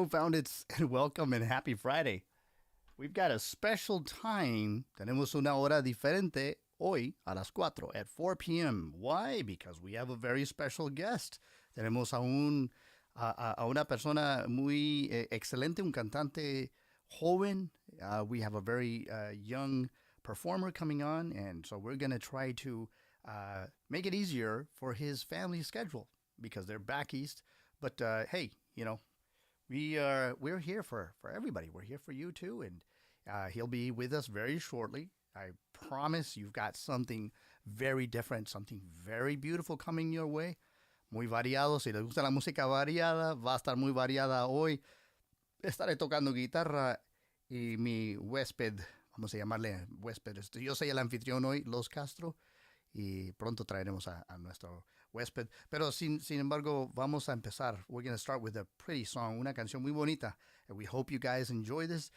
Hello, Foundits, and welcome and happy Friday. We've got a special time. Tenemos una hora diferente hoy a las 4 at 4 p.m. Why? Because we have a very special guest. Tenemos a una persona muy excelente, un cantante joven. We have a very young performer coming on, and so we're going to try to make it easier for his family schedule because they're back east. But hey, you know, we're here for everybody. We're here for you too, and he'll be with us very shortly. I promise you've got something very different, something very beautiful coming your way. Muy variado. Si les gusta la música variada, va a estar muy variada hoy. Estaré tocando guitarra y mi huésped, vamos a llamarle huésped. Yo soy el anfitrión hoy, Los Castro, y pronto traeremos a nuestro huésped. Pero sin embargo, vamos a empezar. We're going to start with a pretty song, una canción muy bonita. And we hope you guys enjoy this.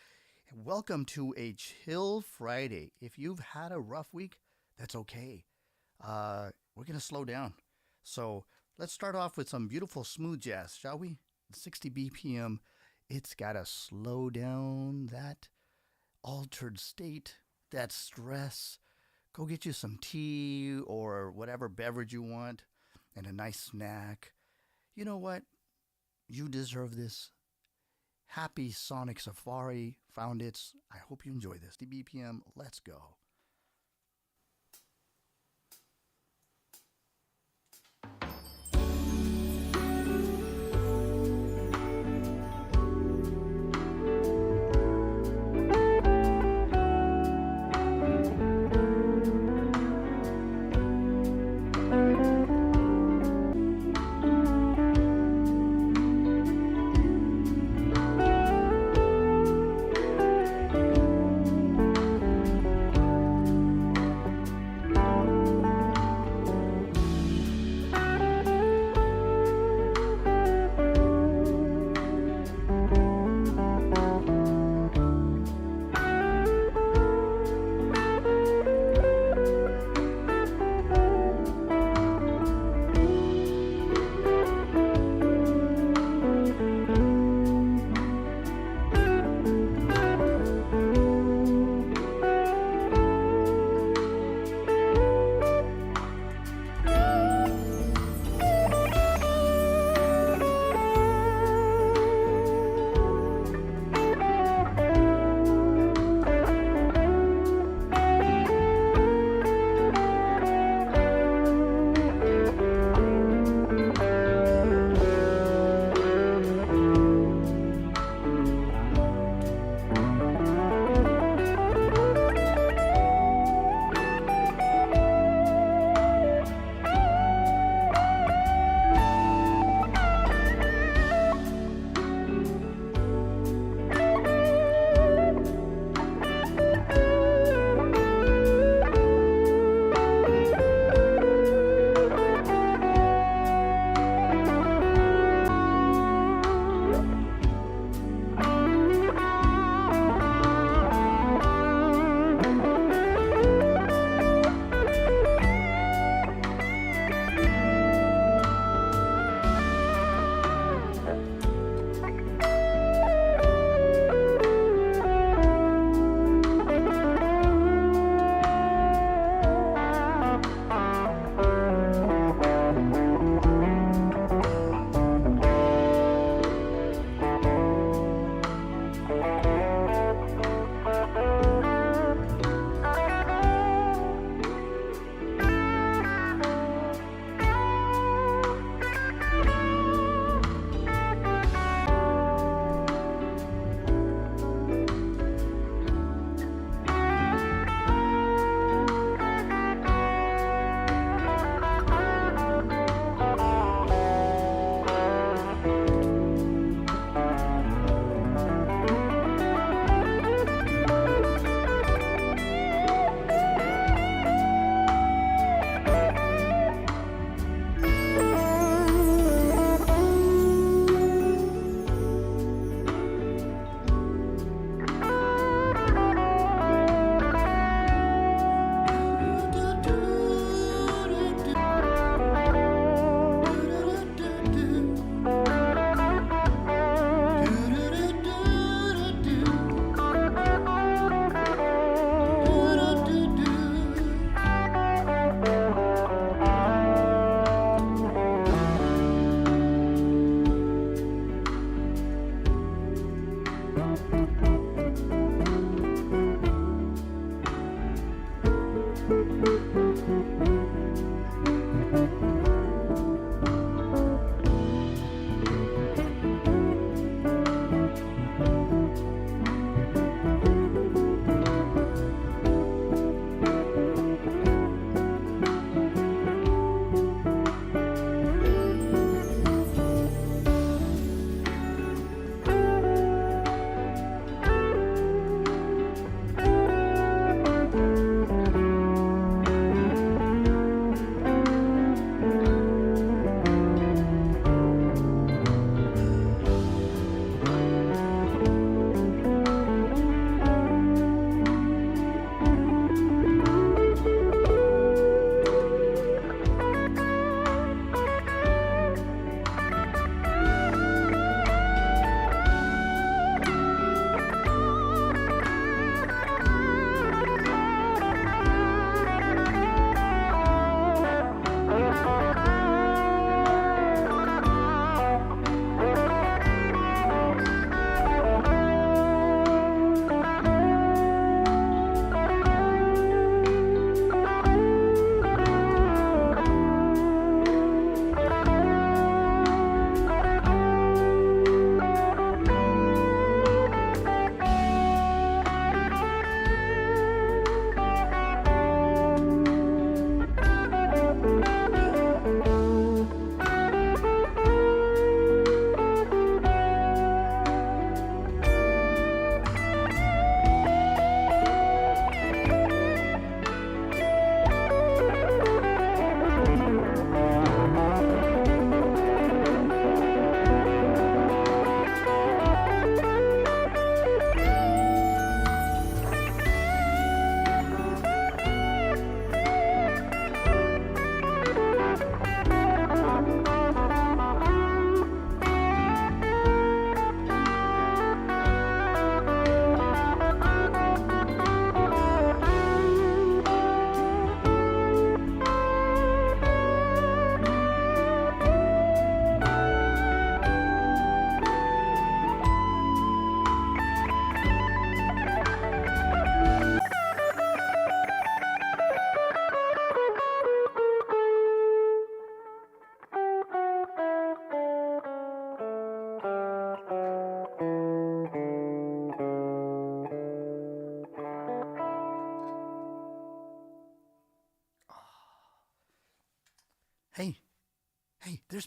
And welcome to a chill Friday. If you've had a rough week, that's okay. We're going to slow down. So let's start off with some beautiful smooth jazz, shall we? 60 BPM. It's got to slow down that altered state, that stress. Go get you some tea or whatever beverage you want and a nice snack. You know what? You deserve this. Happy Sonic Safari, Foundits. I hope you enjoy this. DBPM, let's go.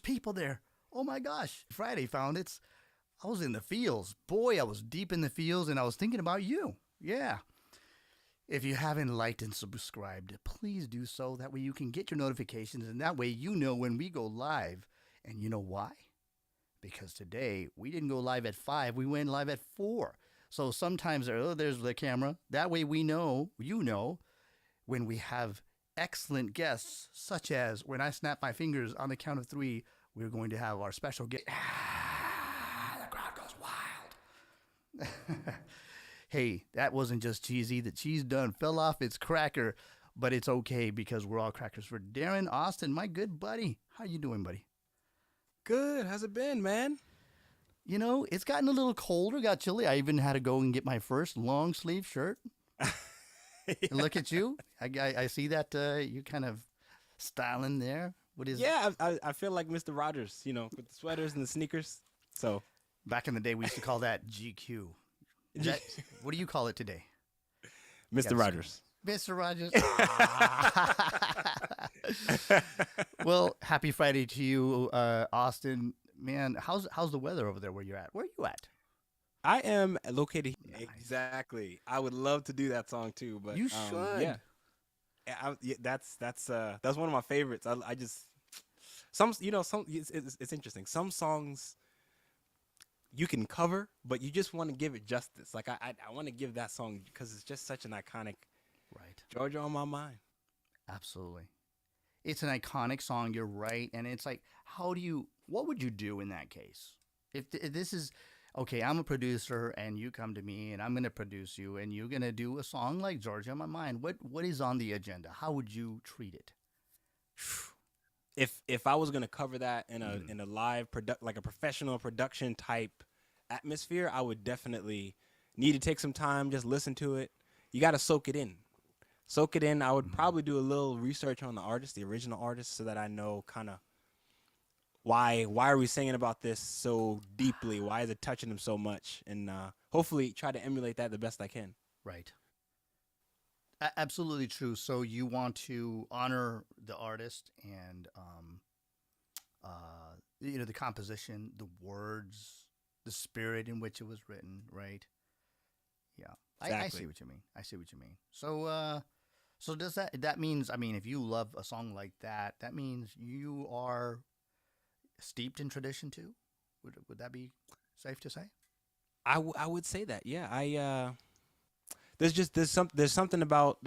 there's people there. Oh my gosh. Friday found it. I was in the fields. Boy, I was deep in the fields and I was thinking about you. Yeah. If you haven't liked and subscribed, please do so. That way you can get your notifications and that way you know when we go live. And you know why? Because today we didn't go live at 5. We went live at 4. So sometimes there's the camera. That way we know, you know, when we have excellent guests, such as when I snap my fingers on the count of 3, we're going to have our special guest. The crowd goes wild. Hey, that wasn't just cheesy. The cheese done fell off its cracker, but it's okay because we're all crackers. For Darren Austin, my good buddy. How you doing, buddy? Good. How's it been, man? You know, it's gotten a little colder, got chilly. I even had to go and get my first long sleeve shirt. Yeah. Look at you. I see that you kind of styling there. What is Yeah, I feel like Mr. Rogers, you know, with the sweaters and the sneakers. So back in the day, we used to call that GQ. What do you call it today? Mr. Rogers. Mr. Rogers. Well, happy Friday to you, Austin. Man, how's the weather over there where you're at? Where are you at? I am located Nice. Exactly. I would love to do that song too, but You should. Yeah. That's one of my favorites. I just it's interesting. Some songs you can cover, but you just want to give it justice. Like I want to give that song because it's just such an iconic. Right. Georgia on my mind. Absolutely. It's an iconic song. You're right. And it's like, what would you do in that case? If this is, okay, I'm a producer and you come to me and I'm going to produce you and you're going to do a song like Georgia on My Mind. What is on the agenda? How would you treat it? If I was going to cover that in a live like a professional production type atmosphere, I would definitely need to take some time, just listen to it. You got to soak it in. I would probably do a little research on the artist, the original artist, so that I know kind of why are we singing about this so deeply? Why is it touching them so much? And hopefully try to emulate that the best I can. Right. Absolutely true. So you want to honor the artist and, the composition, the words, the spirit in which it was written, right? Yeah. Exactly. I see what you mean. So does that means, I mean, if you love a song like that, that means you are steeped in tradition too? Would that be safe to say? I would say that. Yeah. There's something about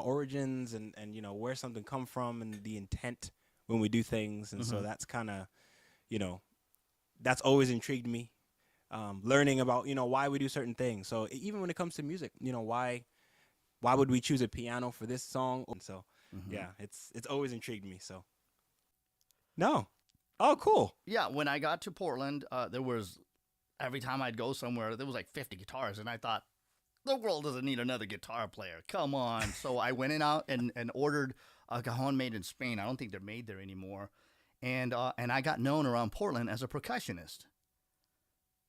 origins and where something come from and the intent when we do things, and so that's kind of that's always intrigued me. Learning about why we do certain things. So even when it comes to music, why would we choose a piano for this song? And so yeah, it's always intrigued me. So no, oh cool. Yeah, when I got to Portland, there was every time I'd go somewhere, there was like 50 guitars, and I thought, the world doesn't need another guitar player. Come on. So I went out and ordered a cajon made in Spain. I don't think they're made there anymore. And I got known around Portland as a percussionist.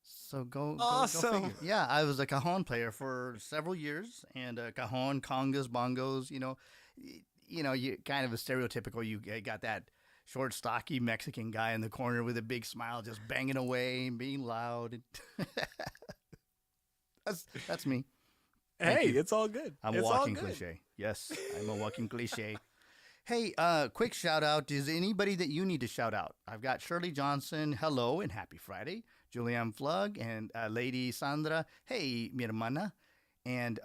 So go awesome. figure. Yeah, I was a cajon player for several years, and cajon, congas, bongos. You kind of a stereotypical. You got that short, stocky Mexican guy in the corner with a big smile, just banging away and being loud. That's me. Hey, it's all good. I'm a walking cliche. Yes, I'm a walking cliche. Hey, quick shout out. Is anybody that you need to shout out? I've got Shirley Johnson. Hello and happy Friday. Julianne Flug and Lady Sandra. Hey, mi hermana. And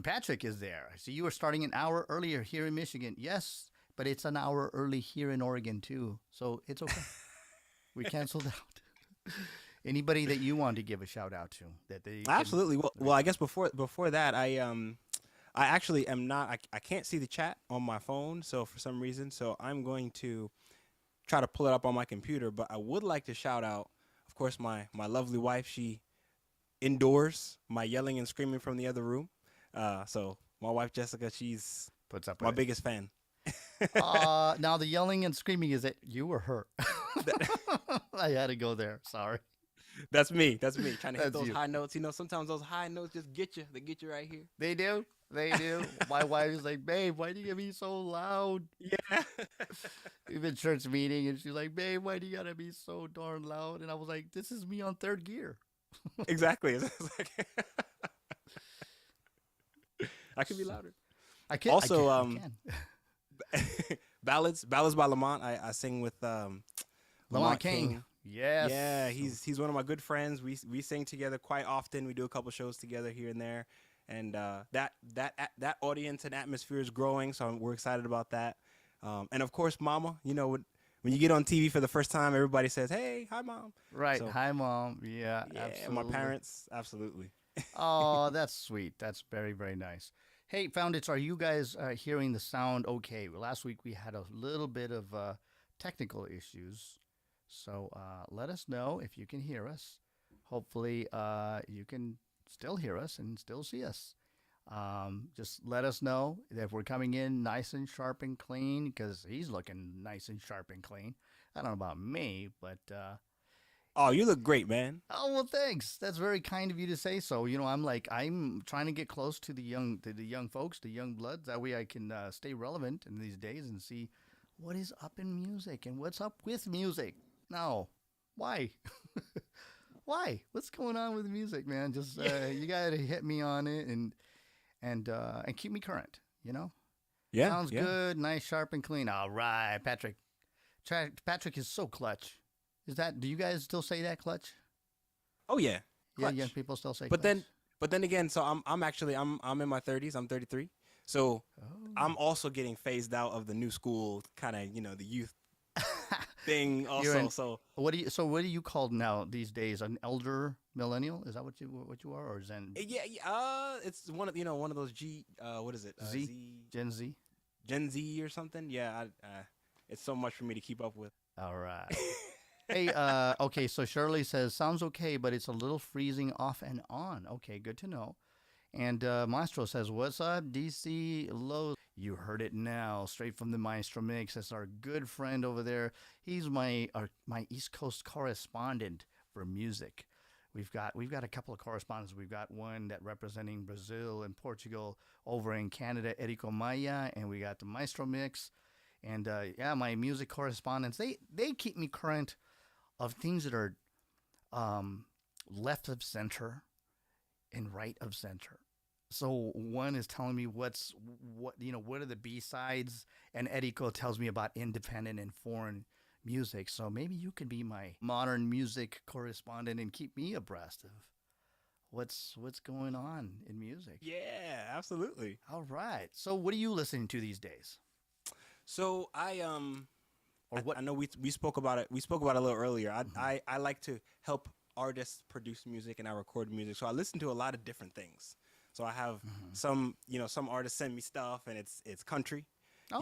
Patrick is there. I see you were starting an hour earlier here in Michigan. Yes, but it's an hour early here in Oregon too. So it's okay. We canceled out. Anybody that you want to give a shout out to that they absolutely. Well, I guess before that, I actually am not. I can't see the chat on my phone, so for some reason, so I'm going to try to pull it up on my computer. But I would like to shout out, of course, my lovely wife. She endures my yelling and screaming from the other room. So my wife Jessica, she's puts up my biggest fan. Now the yelling and screaming, is it you or her? I had to go there. Sorry. That's me. Trying to hit those high notes. Sometimes those high notes just get you. They get you right here. They do? They do. My wife is like, babe, why do you get me so loud? Yeah. We've been church meeting, and she's like, babe, why do you gotta be so darn loud? And I was like, this is me on third gear. Exactly. It's like I could be louder. I can. I Also, can. I can. ballads by Lamont. I sing with Lamont King. Yes. Yeah, he's one of my good friends. We sing together quite often. We do a couple shows together here and there, and that audience and atmosphere is growing. So we're excited about that. And of course, Mama. You know, when you get on TV for the first time, everybody says, "Hey, hi, Mom." Right. So, Hi, Mom. Yeah. yeah, Absolutely. my parents, absolutely. Oh, that's sweet. That's very, very nice. Hey, Foundits, are you guys hearing the sound okay? Well, last week we had a little bit of technical issues. So let us know if you can hear us. Hopefully, you can still hear us and still see us. Just let us know if we're coming in nice and sharp and clean because he's looking nice and sharp and clean. I don't know about me, but Oh, you look great, man. oh well, thanks. That's very kind of you to say so. You know, I'm trying to get close to the young folks, the young bloods. That way, I can stay relevant in these days and see what is up in music and what's up with music. No, why? Why? What's going on with music, man? Just you gotta hit me on it and keep me current. You know, Yeah, sounds yeah. good, nice, sharp, and clean. All right, Patrick. Patrick is so clutch. Is that? Do you guys still say that clutch? Oh yeah. Yeah, Clutch. young people still say. But clutch. then again, so I'm actually I'm in my 30s. I'm 33. So I'm Oh. also getting phased out of the new school kind of, the youth thing You're also. an So what do you called now these days? An elder millennial? Is that what you are, or Zen yeah, it's one of those what is it? Z, Gen Z? Gen Z or something. Yeah, it's so much for me to keep up with. All right. Hey, okay. So Shirley says sounds okay, but it's a little freezing off and on. Okay, good to know. And Maestro says, "What's up, DC Low?" You heard it now, straight from the Maestro mix. That's our good friend over there. He's my East Coast correspondent for music. We've got a couple of correspondents. We've got one that representing Brazil and Portugal over in Canada, Erico Maya, and we got the Maestro mix. And yeah, my music correspondents they keep me current of things that are left of center and right of center. So one is telling me what are the B sides, and Erico tells me about independent and foreign music. So maybe you could be my modern music correspondent and keep me abreast of what's going on in music. Yeah, absolutely. All right. So what are you listening to these days? So Or what? I know we spoke about it. We spoke about it a little earlier. I like to help artists produce music and I record music. So I listen to a lot of different things. So I have some artists send me stuff and it's country, Oh,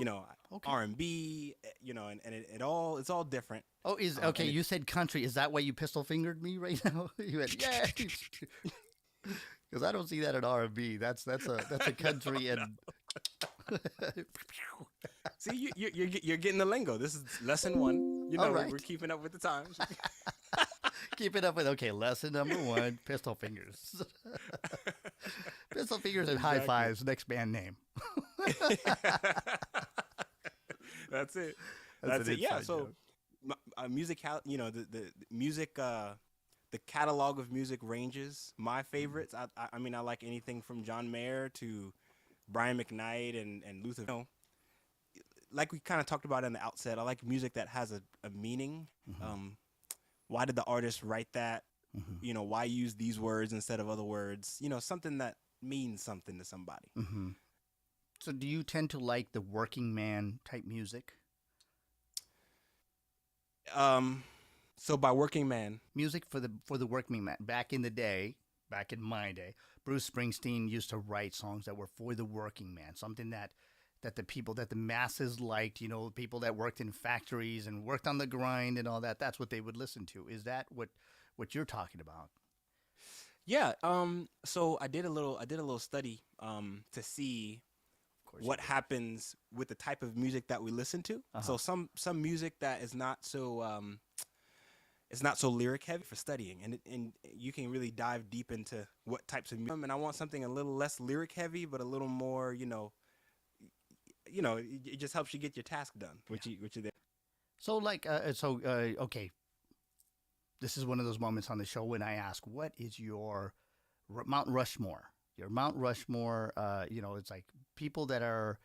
okay. R&B, and it's all different. Oh, okay. You said country. Is that why you pistol fingered me right now? You went, yeah. Because I don't see that in R&B. That's a country and. See, you're getting the lingo. This is lesson 1. All right. We're keeping up with the times. Keep it up with lesson number 1, pistol fingers. Pistol fingers and high fives. Next band name. That's it. That's it. Yeah. inside So, joke. music, the music, the catalog of music ranges. My favorites. I mean, I like anything from John Mayer to Brian McKnight and Luther. Like we kind of talked about in the outset, I like music that has a meaning. Why did the artist write that? Why use these words instead of other words? Something that means something to somebody. So, do you tend to like the working man type music? So by working man, Music for the working man. Back in the day, back in my day, Bruce Springsteen used to write songs that were for the working man, something that the masses liked, people that worked in factories and worked on the grind and all that. That's what they would listen to. Is that what you're talking about? yeah. So I did a little study to see Of course. what happens with the type of music that we listen to. So some music that is not so it's not so lyric heavy for studying, and you can really dive deep into what types of music. And I want something a little less lyric heavy, but a little more, it just helps you get your task done, which you there. So like, okay, this is one of those moments on the show when I ask, what is your Mount Rushmore? Your Mount Rushmore, it's like people that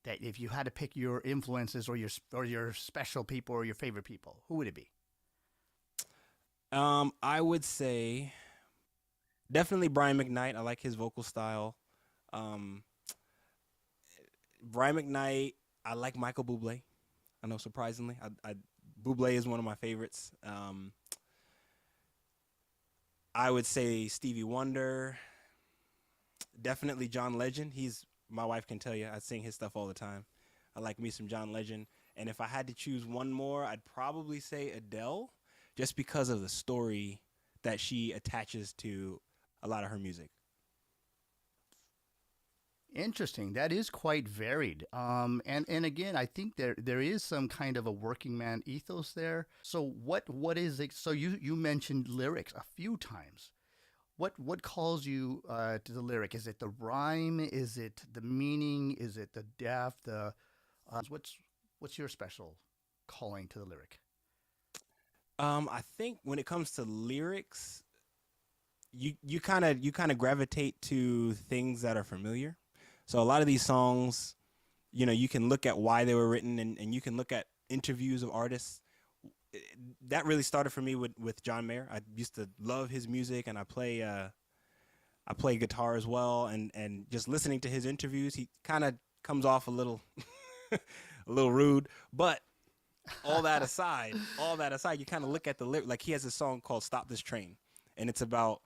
if you had to pick your influences or your special people or your favorite people, who would it be? I would say definitely Brian McKnight. I like his vocal style. Brian McKnight. I like Michael Bublé. I know, surprisingly, Bublé is one of my favorites. I would say Stevie Wonder. Definitely John Legend. My wife can tell you, I sing his stuff all the time. I like me some John Legend. And if I had to choose one more, I'd probably say Adele, just because of the story that she attaches to a lot of her music. Interesting. That is quite varied. And again, I think there is some kind of a working man ethos there. So what is it? So you mentioned lyrics a few times. What calls you to the lyric? Is it the rhyme? Is it the meaning? Is it the depth? What's your special calling to the lyric? I think when it comes to lyrics, you kind of gravitate to things that are familiar. So a lot of these songs, you can look at why they were written, and you can look at interviews of artists. That really started for me with John Mayer. I used to love his music, and I play guitar as well. And just listening to his interviews, he kind of comes off a little a little rude. But all that aside, you kind of look at the lyric. Like, he has a song called "Stop This Train," and it's about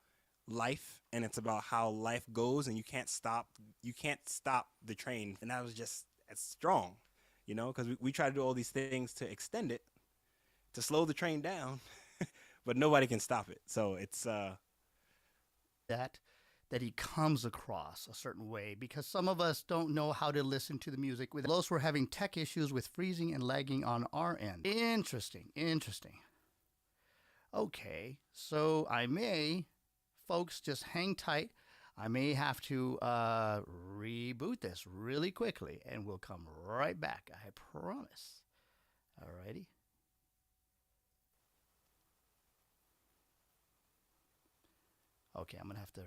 life, and it's about how life goes, and you can't stop the train. And that was just, it's strong, because we try to do all these things to extend it, to slow the train down, but nobody can stop it. So it's that he comes across a certain way, because some of us don't know how to listen to the music. With those, we're having tech issues with freezing and lagging on our end. Interesting. Okay, so folks, just hang tight. I may have to reboot this really quickly, and we'll come right back. I promise. Alrighty. Okay, I'm going to have to